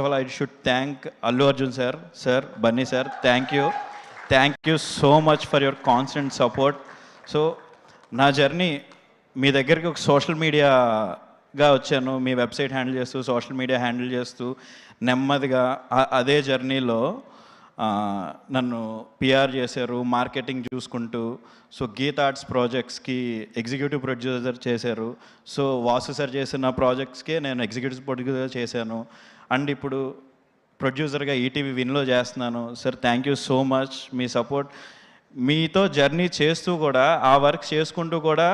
of all, I should thank Allu Arjun sir, Bunny sir. Thank you so much for your constant support. So, నా journey మీ దగ్గరికి ఒక social మీడియాగా వచ్చాను. మీ website handle చేస్తూ, social media handle చేస్తూ, నెమ్మదిగా అదే జర్నీలో నన్ను పిఆర్ చేశారు, మార్కెటింగ్ చూసుకుంటూ. సో గీత ఆర్ట్స్ ప్రాజెక్ట్స్కి ఎగ్జిక్యూటివ్ ప్రొడ్యూసర్ చేశారు. సో వాసు సార్ చేసిన ప్రాజెక్ట్స్కే నేను ఎగ్జిక్యూటివ్ ప్రొడ్యూసర్ చేశాను. అండ్ ఇప్పుడు ప్రొడ్యూసర్గా ఈటీవీ విన్లో చేస్తున్నాను. Sir thank you so much. Me support, మీతో జర్నీ చేస్తూ కూడా, ఆ వర్క్ చేసుకుంటూ కూడా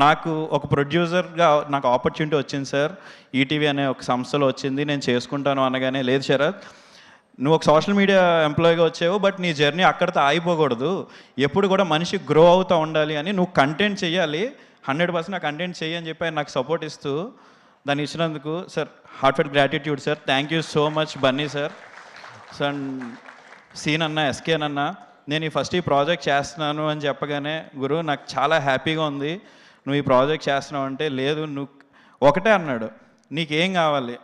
నాకు ఒక ప్రొడ్యూసర్గా నాకు ఆపర్చునిటీ వచ్చింది సార్. ఈటీవీ అనే ఒక సంస్థలో వచ్చింది. నేను చేసుకుంటాను అనగానే, లేదు శరత్, నువ్వు ఒక సోషల్ మీడియా ఎంప్లాయీగా వచ్చావు, బట్ నీ జర్నీ అక్కడితో ఆగిపోకూడదు, ఎప్పుడు కూడా మనిషి గ్రో అవుతూ ఉండాలి అని, నువ్వు కంటెంట్ చేయాలి, 100% ఆ కంటెంట్ చెయ్యి అని చెప్పి ఆయన నాకు సపోర్ట్ ఇస్తూ దాన్ని ఇచ్చినందుకు sir heartfelt gratitude sir. Thank you so much Bunny sir. Sir సీన్ అన్న, ఎస్కేన్ అన్న, నేను ఈ ప్రాజెక్ట్ చేస్తున్నాను అని చెప్పగానే, గురు నాకు చాలా హ్యాపీగా ఉంది, నువ్వు ఈ ప్రాజెక్ట్ చేస్తున్నావు అంటే, లేదు నువ్వు ఒకటే అన్నాడు, నీకేం కావాలి,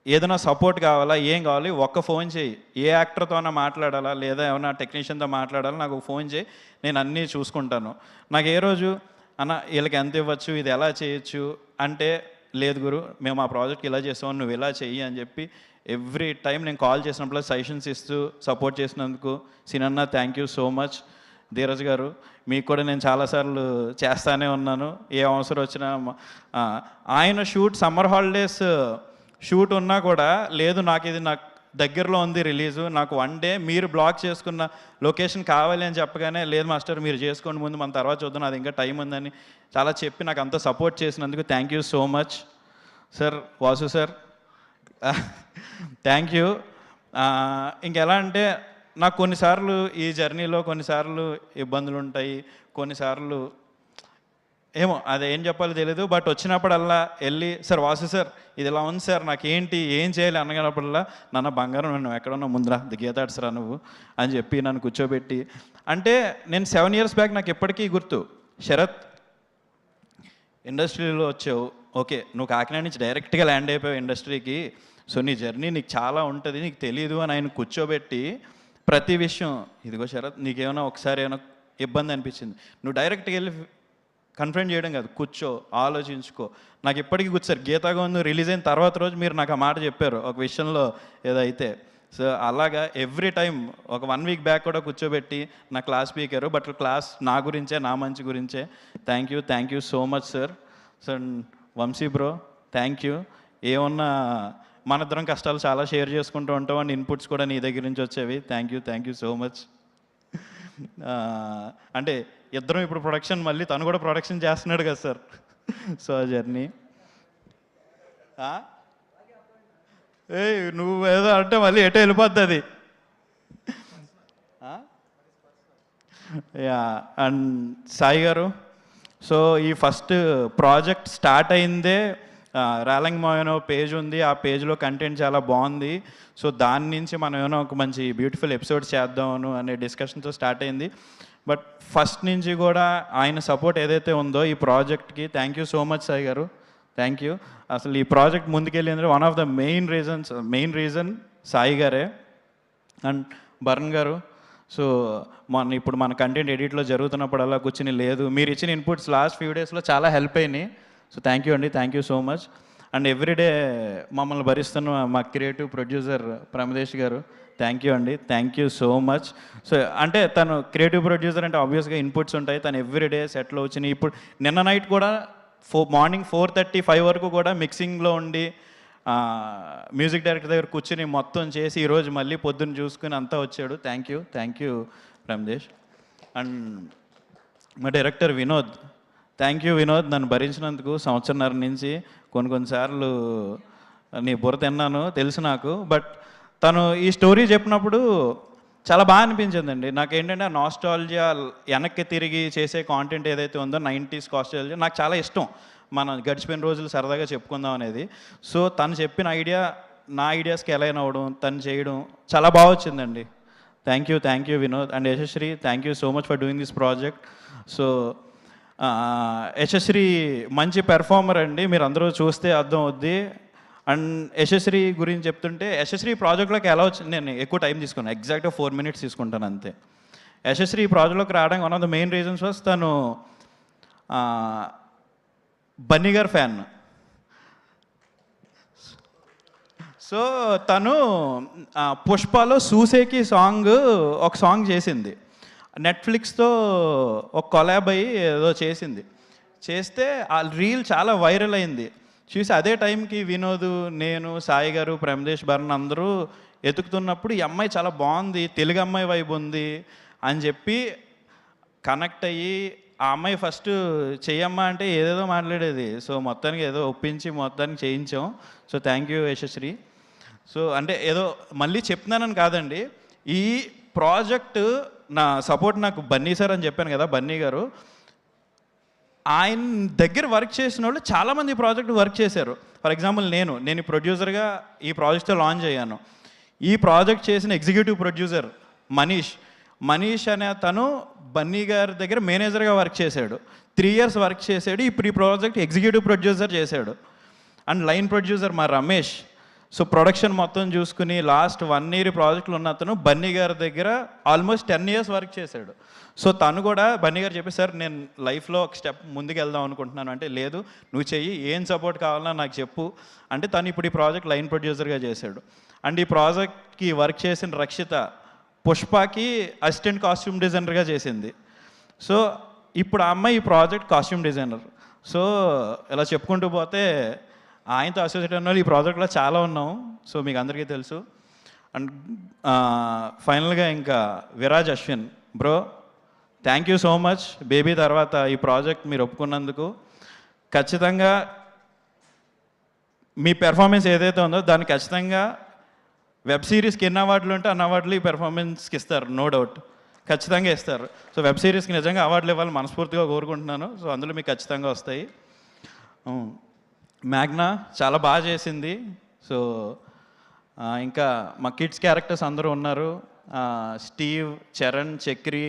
ఏదైనా సపోర్ట్ కావాలా, ఏం కావాలి, ఒక్క ఫోన్ చేయి, ఏ యాక్టర్తోనో మాట్లాడాలా లేదా ఏమైనా టెక్నీషియన్తో మాట్లాడాలా, నాకు ఫోన్ చేయి, నేను అన్నీ చూసుకుంటాను. నాకు ఏ రోజు అన్న వీళ్ళకి ఎంత ఇవ్వచ్చు, ఇది ఎలా చేయొచ్చు అంటే, లేదు గురు మేము ఆ ప్రాజెక్ట్ ఇలా చేస్తాం, నువ్వు ఇలా చెయ్యి అని చెప్పి ఎవ్రీ టైం నేను కాల్ చేసినప్పుడు సజెషన్స్ ఇస్తూ సపోర్ట్ చేసినందుకు సినన్న thank you so much. Dheeraj garu, మీకు కూడా నేను చాలాసార్లు చేస్తానే ఉన్నాను, ఏ అవసరం వచ్చినా. ఆయన సమ్మర్ హాలిడేస్ షూట్ ఉన్నా కూడా, లేదు నాకు ఇది నాకు దగ్గరలో ఉంది రిలీజు, నాకు 1 డే మీరు బ్లాక్ చేసుకున్న లొకేషన్ కావాలి అని చెప్పగానే, లేదు మాస్టర్ మీరు చేసుకోండి ముందు, మన తర్వాత చూద్దాం, అది ఇంకా టైం ఉందని చాలా చెప్పి నాకు అంత సపోర్ట్ చేసినందుకు thank you so much sir. Vasu sir thank you. ఇంకెలా అంటే, నాకు కొన్నిసార్లు ఈ జర్నీలో కొన్నిసార్లు ఇబ్బందులు ఉంటాయి, కొన్నిసార్లు ఏమో అది ఏం చెప్పాలో తెలియదు, బట్ వచ్చినప్పుడల్లా వెళ్ళి, సార్ వాసు సార్ ఇది ఇలా ఉంది సార్, నాకేంటి ఏం చేయాలి అనగానప్పుడల్లా, నాన్న బంగారం నువ్వు ఎక్కడున్నా ముందురా గీతాడ్స్రా నువ్వు అని చెప్పి నన్ను కూర్చోబెట్టి, అంటే నేను 7 years బ్యాక్ నాకు ఎప్పటికీ గుర్తు, శరత్ ఇండస్ట్రీలో వచ్చావు, ఓకే నువ్వు కాకినాడ నుంచి డైరెక్ట్గా ల్యాండ్ అయిపోయావు ఇండస్ట్రీకి, సో నీ జర్నీ నీకు చాలా ఉంటుంది, నీకు తెలియదు అని ఆయన కూర్చోబెట్టి ప్రతి విషయం, ఇదిగో శరత్ నీకేమైనా ఒకసారి ఏమైనా ఇబ్బంది అనిపించింది, నువ్వు డైరెక్ట్గా వెళ్ళి కన్ఫ్రంట్ చేయడం కాదు, కూర్చో ఆలోచించుకో. నాకు ఇప్పటికీ గుర్తు సార్, గీతాగోవిందం రిలీజ్ అయిన తర్వాత రోజు మీరు నాకు ఆ మాట చెప్పారు ఒక విషయంలో ఏదైతే. సో అలాగా ఎవ్రీ టైం ఒక 1 week బ్యాక్ కూడా కూర్చోబెట్టి నా క్లాస్ స్పీకరు, బట్ క్లాస్ నా గురించే, నా మంచి గురించే. థ్యాంక్ you so much sir. Sir Vamshi bro thank you. ఏమన్నా మన ఇద్దరం కష్టాలు చాలా షేర్ చేసుకుంటూ ఉంటాం అండ్ ఇన్పుట్స్ కూడా నీ దగ్గర నుంచి వచ్చేవి. Thank you so much. అంటే ఇద్దరం ఇప్పుడు ప్రొడక్షన్, మళ్ళీ తను కూడా ప్రొడక్షన్ చేస్తున్నాడు కదా సార్. సో ఆ జర్నీ నువ్వు ఏదో అంటే మళ్ళీ ఎటో వెళ్ళిపోద్ది అది. యా, అండ్ సాయి గారు, సో ఈ ఫస్ట్ ప్రాజెక్ట్ స్టార్ట్ అయిందే రేలంగ్ మోయనో పేజ్ ఉంది, ఆ పేజ్లో కంటెంట్ చాలా బాగుంది, సో దాని నుంచి మనం ఏమైనా ఒక మంచి బ్యూటిఫుల్ ఎపిసోడ్స్ చేద్దామను అనే డిస్కషన్తో స్టార్ట్ అయింది. బట్ ఫస్ట్ నుంచి కూడా ఆయన సపోర్ట్ ఏదైతే ఉందో ఈ ప్రాజెక్ట్కి, thank you so much Sai garu. Thank you. అసలు ఈ ప్రాజెక్ట్ ముందుకెళ్ళిందంటే one of the main reason Sai గారే. అండ్ భరణ్ గారు, సో ఇప్పుడు మన కంటెంట్ ఎడిట్లో జరుగుతున్నప్పుడల్లా కూర్చుని, లేదు మీరు ఇచ్చిన ఇన్పుట్స్ లాస్ట్ few daysలో చాలా హెల్ప్ అయినాయి, సో థ్యాంక్ యూ అండి, thank you so much. And everyday మమ్మల్ని భరిస్తున్న మా క్రియేటివ్ ప్రొడ్యూసర్ ప్రమదేశ్ గారు, థ్యాంక్ యూ అండి, thank you so much. So అంటే తను క్రియేటివ్ ప్రొడ్యూసర్ అంటే ఆబ్వియస్గా ఇన్పుట్స్ ఉంటాయి, తను ఎవ్రీడే సెట్లో వచ్చినాయి. ఇప్పుడు నిన్న నైట్ కూడా మార్నింగ్ 4:30-5 వరకు కూడా మిక్సింగ్లో ఉండి మ్యూజిక్ డైరెక్టర్ దగ్గర కూర్చుని మొత్తం చేసి ఈరోజు మళ్ళీ పొద్దున్న చూసుకుని అంతా వచ్చాడు. Thank you Pramadesh. అండ్ మా director Vinod, thank you Vinod, నన్ను భరించినందుకు. సంవత్సరన్నర నుంచి కొన్నిసార్లు నీ బుర్ర తిన్నాను తెలుసు నాకు, బట్ తను ఈ స్టోరీ చెప్పినప్పుడు చాలా బాగా అనిపించిందండి నాకేంటంటే, ఆ నాస్టాలజియా వెనక్కి తిరిగి చేసే కాంటెంట్ ఏదైతే ఉందో 90s నాస్టాలజియా నాకు చాలా ఇష్టం, మనం గడిచిపోయిన రోజులు సరదాగా చెప్పుకుందాం అనేది. సో తను చెప్పిన ఐడియా నా ఐడియాస్కి ఎలా అయినా అవ్వడం, తను చేయడం చాలా బాగా వచ్చిందండి. Thank you Vinod. And Yashasri, thank you so much for doing this project. So Yashasri మంచి పెర్ఫార్మర్ అండి, మీరు అందరూ చూస్తే అర్థం అవుద్ది. అండ్ యశశ్రీ గురించి చెప్తుంటే యశశ్రీ ప్రాజెక్ట్లోకి ఎలా వచ్చింది, నేను ఎక్కువ టైం తీసుకున్నాను, ఎగ్జాక్ట్గా 4 minutes తీసుకుంటాను అంతే. యశశ్రీ ఈ ప్రాజెక్ట్లోకి రావడానికి one of the main reasons was తను బన్నీ గారు ఫ్యాన్. సో తను పుష్పలో సూసేకి సాంగ్ ఒక సాంగ్ చేసింది, నెట్ఫ్లిక్స్తో ఒక కొలాబ్ అయ్యి ఏదో చేసింది. చేస్తే ఆ రీల్ చాలా వైరల్ అయింది. చూసి అదే టైంకి వినోద్, నేను, సాయి గారు, ప్రమదేశ్ భరణ్ అందరూ ఎతుకుతున్నప్పుడు ఈ అమ్మాయి చాలా బాగుంది, తెలుగు అమ్మాయి వైపు ఉంది అని చెప్పి కనెక్ట్ అయ్యి ఆ అమ్మాయి ఫస్ట్ చెయ్యమ్మా అంటే ఏదేదో మాట్లాడేది. సో మొత్తానికి ఏదో ఒప్పించి మొత్తానికి చేయించాం. So thank you Yashasri. So అంటే ఏదో మళ్ళీ చెప్తున్నానని కాదండి, ఈ ప్రాజెక్టు నా సపోర్ట్ నాకు బన్నీ సార్ అని చెప్పాను కదా, బన్నీ గారు ఆయన దగ్గర వర్క్ చేసిన వాళ్ళు చాలామంది ఈ ప్రాజెక్ట్ వర్క్ చేశారు. ఫర్ ఎగ్జాంపుల్ నేను ప్రొడ్యూసర్గా ఈ ప్రాజెక్ట్తో లాంచ్ అయ్యాను. ఈ ప్రాజెక్ట్ చేసిన ఎగ్జిక్యూటివ్ ప్రొడ్యూసర్ మనీష్ అనే తను బన్నీ గారి దగ్గర మేనేజర్గా వర్క్ చేశాడు. 3 years వర్క్ చేశాడు. ఇప్పుడు ఈ ప్రాజెక్ట్ ఎగ్జిక్యూటివ్ ప్రొడ్యూసర్ చేశాడు. అండ్ లైన్ ప్రొడ్యూసర్ మా రమేష్. సో ప్రొడక్షన్ మొత్తం చూసుకుని లాస్ట్ 1 year ప్రాజెక్టులు ఉన్న అతను బన్నీ గారి దగ్గర ఆల్మోస్ట్ 10 years వర్క్ చేశాడు. సో తను కూడా బన్నీ గారు చెప్పి, సార్ నేను లైఫ్లో ఒక స్టెప్ ముందుకు వెళ్దాం అనుకుంటున్నాను అంటే, లేదు నువ్వు చెయ్యి, ఏం సపోర్ట్ కావాలన్నా నాకు చెప్పు అంటే తను ఇప్పుడు ఈ ప్రాజెక్ట్ లైన్ ప్రొడ్యూసర్గా చేశాడు. అండ్ ఈ ప్రాజెక్ట్కి వర్క్ చేసిన రక్షిత పుష్పకి అసిస్టెంట్ కాస్ట్యూమ్ డిజైనర్గా చేసింది. సో ఇప్పుడు ఆ అమ్మాయి ఈ ప్రాజెక్ట్ కాస్ట్యూమ్ డిజైనర్. సో ఇలా చెప్పుకుంటూ పోతే ఆయనతో అసోసియేట్ ఉన్న వాళ్ళు ఈ ప్రాజెక్ట్లో చాలా ఉన్నాం. సో మీకు అందరికీ తెలుసు. అండ్ ఫైనల్గా ఇంకా Viraj Ashwin bro, thank you so much. Baby తర్వాత ఈ ప్రాజెక్ట్ మీరు ఒప్పుకున్నందుకు. ఖచ్చితంగా మీ పెర్ఫార్మెన్స్ ఏదైతే ఉందో దాన్ని ఖచ్చితంగా వెబ్ సిరీస్కి ఎన్ని అవార్డులు ఉంటే అన్ని అవార్డులు ఈ పెర్ఫార్మెన్స్కి ఇస్తారు, నో డౌట్, ఖచ్చితంగా ఇస్తారు. సో వెబ్ సిరీస్కి నిజంగా అవార్డులు ఇవ్వాలని మనస్ఫూర్తిగా కోరుకుంటున్నాను. సో అందులో మీకు ఖచ్చితంగా వస్తాయి. మ్యాగ్నా చాలా బాగా చేసింది. సో ఇంకా మా కిడ్స్ క్యారెక్టర్స్ అందరూ ఉన్నారు, Steve, Charan, Chakri,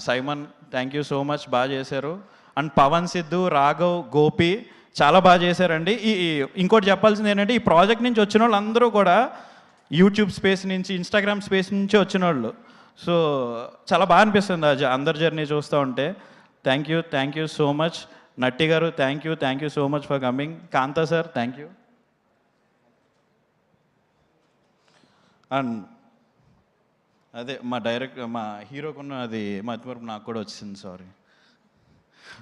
Simon, thank you so much, బాగా చేశారు. అండ్ పవన్, సిద్ధు, రాఘవ్, గోపి చాలా బాగా చేశారండి. ఇంకోటి చెప్పాల్సింది ఏంటంటే, ఈ ప్రాజెక్ట్ నుంచి వచ్చిన వాళ్ళు అందరూ కూడా యూట్యూబ్ స్పేస్ నుంచి, ఇన్స్టాగ్రామ్ స్పేస్ నుంచి వచ్చిన వాళ్ళు. సో చాలా బాగా అనిపిస్తుంది అందరి జర్నీ చూస్తూ ఉంటే. Thank you so much. Natti garu thank you so much for coming. Kantha sir thank you. And అదే మా హీరోకున్న అది మధ్యవరపు నాకు కూడా వచ్చింది, sorry.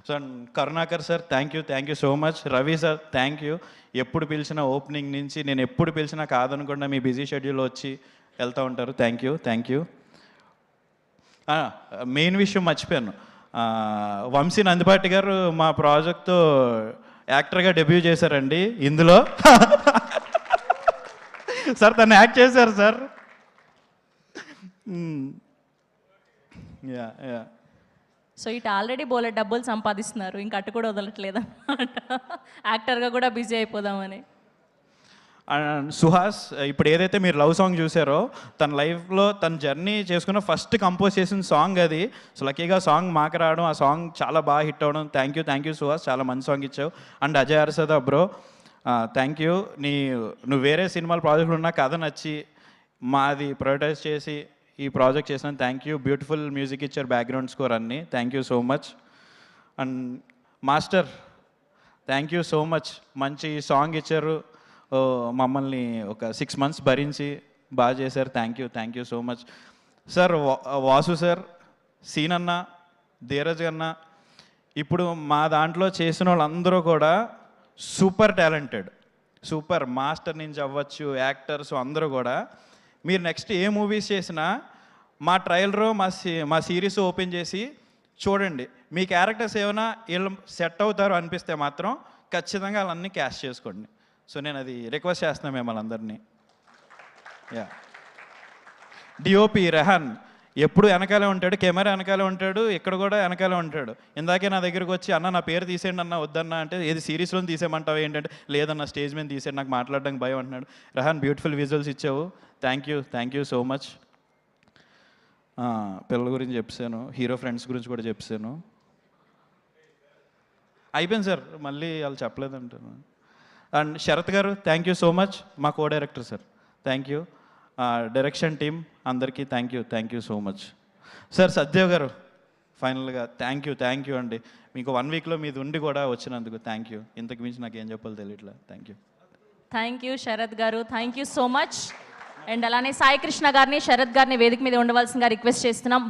So and Karunakar sir thank you so much. Ravi sir thank you. ఎప్పుడు పిలిచినా ఓపెనింగ్ నుంచి, నేను ఎప్పుడు పిలిచినా కాదనకుండా మీ బిజీ షెడ్యూల్లో వచ్చి వెళ్తూ ఉంటారు. Thank you. మెయిన్ విషయం మర్చిపోయాను, వంశీ నందిపాటి గారు మా ప్రాజెక్ట్తో యాక్టర్గా డెబ్యూ చేశారండి ఇందులో. సార్ తను యాక్ట్ చేశారు సార్. యా. సో ఇటు ఆల్రెడీ బోలెడ్ డబ్బులు సంపాదిస్తున్నారు, ఇంకా అటు కూడా వదలట్లేదు అనమాట, యాక్టర్గా కూడా బిజీ అయిపోదామని. సుహాస్ ఇప్పుడు ఏదైతే మీరు లవ్ సాంగ్ చూసారో, తన లైఫ్లో తన జర్నీ చేసుకున్న ఫస్ట్ కంపోజ్ చేసిన సాంగ్ అది. సో లక్కీగా సాంగ్ మాకు రావడం, ఆ సాంగ్ చాలా బాగా హిట్ అవ్వడం. థ్యాంక్ యూ సుహాస్, చాలా మంచి సాంగ్ ఇచ్చావు. And Ajay Arasada bro thank you. నువ్వు వేరే సినిమాల ప్రాజెక్టులు ఉన్నా కథ నచ్చి మాది ప్రొడ్యూస్ చేసి ఈ ప్రాజెక్ట్ చేసినాను. Thank you. బ్యూటిఫుల్ మ్యూజిక్ ఇచ్చారు, బ్యాక్గ్రౌండ్ స్కోర్ అన్నీ. Thank you so much. And master thank you so much, మంచి సాంగ్ ఇచ్చారు, మమ్మల్ని ఒక 6 months భరించి బాగా చేశారు. Thank you so much sir. Vasu sir, సీన్ అన్న, ధీరజ్ అన్న, ఇప్పుడు మా దాంట్లో చేసిన వాళ్ళందరూ కూడా సూపర్ టాలెంటెడ్, సూపర్ మాస్టర్ నుంచి అవ్వచ్చు, యాక్టర్స్ అందరూ కూడా. మీరు నెక్స్ట్ ఏ మూవీస్ చేసినా మా ట్రయల్రో మా సిరీస్ ఓపెన్ చేసి చూడండి, మీ క్యారెక్టర్స్ ఏమైనా వీళ్ళు సెట్ అవుతారు అనిపిస్తే మాత్రం ఖచ్చితంగా వాళ్ళన్నీ క్యాస్ట్ చేసుకోండి. సో నేను అది రిక్వెస్ట్ చేస్తున్నాను మిమ్మల్ని అందరినీ. యా. డిఓపి రెహాన్ ఎప్పుడు వెనకాలే ఉంటాడు, కెమెరా వెనకాలే ఉంటాడు, ఇక్కడ కూడా వెనకాలే ఉంటాడు. ఇందాకే నా దగ్గరికి వచ్చి, అన్న నా పేరు తీసేయండి అన్న, వద్దన్న అంటే, ఏది సిరీస్లో తీసేయమంటావు ఏంటంటే, లేదన్న స్టేజ్ మీద తీసేయండి, నాకు మాట్లాడడానికి భయం అంటున్నాడు. రెహాన్ బ్యూటిఫుల్ విజువల్స్ ఇచ్చావు, థ్యాంక్ యూ సో మచ్. పిల్లల గురించి చెప్పాను, హీరో ఫ్రెండ్స్ గురించి కూడా చెప్పాను. అయిపోయింది సార్, మళ్ళీ వాళ్ళు చెప్పలేదంటాను. అండ్ శరత్ గారు థ్యాంక్ యూ సో మచ్, మా co director sir, thank you. Direction team అందరికీ thank you so much. Sir Satyadev garu ఫైనల్గా థ్యాంక్ యూ అండి. మీకు 1 వీక్లో మీది ఉండి కూడా వచ్చినందుకు థ్యాంక్ యూ. ఇంతకు మించి నాకు ఏం చెప్పాలో తెలియట్లేదు. థ్యాంక్ యూ శరత్ గారు, thank you so much. And అలానే సాయి కృష్ణ గారిని, శరత్ గారిని వేదిక మీద ఉండవలసిందిగా రిక్వెస్ట్ చేస్తున్నాం.